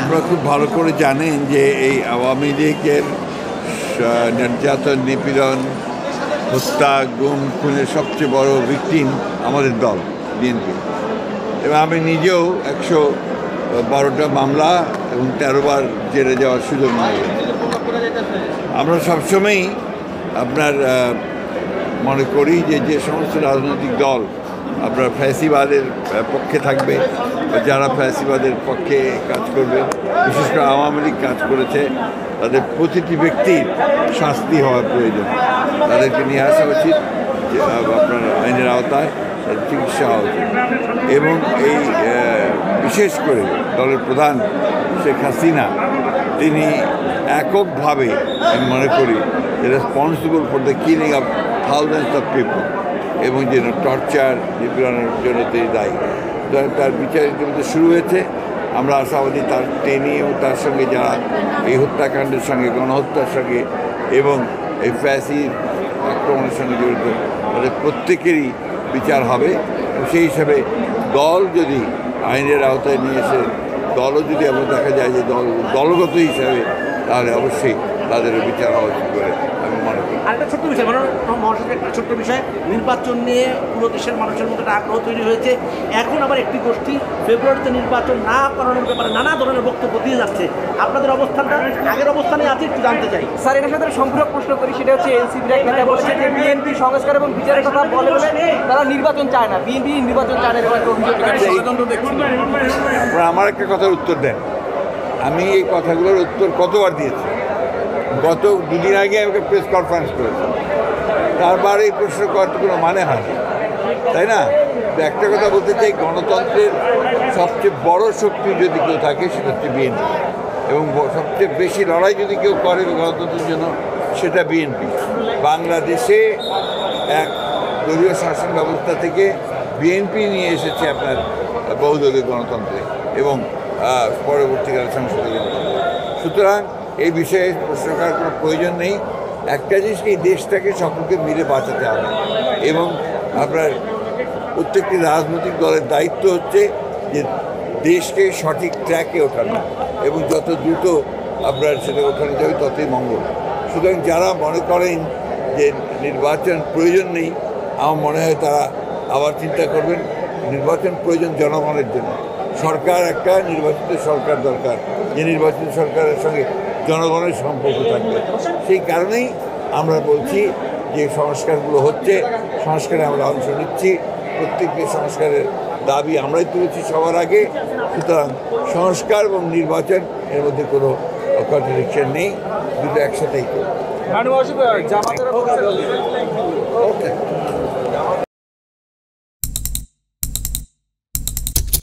আপনারা খুব ভালো করে জানেন যে এই আওয়ামী লীগের নির্যাতন, নিপীড়ন, হত্যা, গুম, খুনের সবচেয়ে বড় ভিকটিম আমাদের দল বিএনপি। এবং আমি নিজেও 112টা মামলা এবং 13 বার জেলে যাওয়ার সুযোগ নিয়ে। আমরা সবসময়ই আপনার মনে করি যে সমস্ত রাজনৈতিক দল আপনার ফ্যাসিবাদের পক্ষে থাকবে, যারা ফ্যাসিবাদের পক্ষে কাজ করবে, বিশেষ করে আওয়ামী লীগ কাজ করেছে, তাদের প্রতিটি ব্যক্তির শাস্তি হওয়া প্রয়োজন। তাদেরকে নিয়ে আসা উচিত আপনার আইনের আওতায়, তাদের চিকিৎসা হওয়া উচিত। এবং এই বিশেষ করে দলের প্রধান শেখ হাসিনা, তিনি এককভাবে আমি মনে করি responsible for the killing of thousands of people, এবং যেন টর্চার, নিপীড়নের জন্য তিনি দায়ী। তার বিচার ইতিমধ্যে শুরু হয়েছে। আমরা আশাবাদী তার টেনে এবং তার সঙ্গে যারা এই হত্যাকাণ্ডের সঙ্গে, গণহত্যার সঙ্গে এবং এই ফ্যাসির আক্রমণের সঙ্গে জড়িত, তাদের প্রত্যেকেরই বিচার হবে। সেই হিসাবে দল যদি আইনের আওতায় নিয়ে এসে দলও যদি আমরা দেখা যায় যে দলগত হিসাবে, তাহলে অবশ্যই তাদেরও বিচার হওয়া উচিত বলে আমি মনে করি। আরেকটা ছোট্ট বিষয়, মহাসচিব একটা ছোট্ট বিষয়, নির্বাচন নিয়ে পুরো দেশের মানুষের মধ্যে একটা আগ্রহ তৈরি হয়েছে। এখন আবার একটি গোষ্ঠী ফেব্রুয়ারিতে নির্বাচন না করানোর ব্যাপারে নানা ধরনের বক্তব্য দিয়ে যাচ্ছে। আপনাদের অবস্থানটা আগের অবস্থানে আছে, একটু জানতে চাই। স্যার, এটার সাথে সম্পূরক প্রশ্ন করি, সেটা হচ্ছে এনসিপির এক নেতা বলেছে যে বিএনপি সংস্কার এবং বিচারের কথা বলে তারা নির্বাচন চায় না, বিএনপি নির্বাচন চায় না, এরকম একটা অভিযোগ। আপনারা আমার একটা কথার উত্তর দেন। আমি এই কথাগুলোর উত্তর কতবার দিয়েছি। গত দুদিন আগে আমাকে প্রেস কনফারেন্স করেছি, তারপর এই প্রশ্ন করার কোনো মানে হয় না, তাই না? তো একটা কথা বলতে চাই, গণতন্ত্রের সবচেয়ে বড় শক্তি যদি কেউ থাকে সেটা হচ্ছে বিএনপি, এবং সবচেয়ে বেশি লড়াই যদি কেউ করে গণতন্ত্রের জন্য সেটা বিএনপি। বাংলাদেশে এক দলীয় শাসন ব্যবস্থা থেকে বিএনপি নিয়ে এসেছে আপনার বহুদলীয় গণতন্ত্রে এবং পরবর্তীকালে সংসদীয় গণতন্ত্রে। সুতরাং এই বিষয়ে প্রশ্ন করার কোনো প্রয়োজন নেই। একটা জিনিসকে, এই দেশটাকে সকলকে মিলে বাঁচাতে হবে, এবং আপনার প্রত্যেকটি রাজনৈতিক দলের দায়িত্ব হচ্ছে যে দেশকে সঠিক ট্র্যাকে ওঠানো, এবং যত দ্রুত আপনার সেটা ওঠানো যাবে ততই মঙ্গল। সুতরাং যারা মনে করেন যে নির্বাচন প্রয়োজন নেই, আমার মনে হয় তারা আবার চিন্তা করবেন। নির্বাচন প্রয়োজন জনগণের জন্য। সরকার একটা নির্বাচিত সরকার দরকার, যে নির্বাচিত সরকারের সঙ্গে জনগণের সম্পর্ক থাকবে। সেই কারণেই আমরা বলছি যে সংস্কারগুলো হচ্ছে, সংস্কারে আমরা অংশ নিচ্ছি, প্রত্যেকটি সংস্কারের দাবি আমরাই তুলেছি সবার আগে। সুতরাং সংস্কার এবং নির্বাচন এর মধ্যে কোনো কন্ট্রাডিকশন নেই, দুটো একসাথেই করব। ওকে।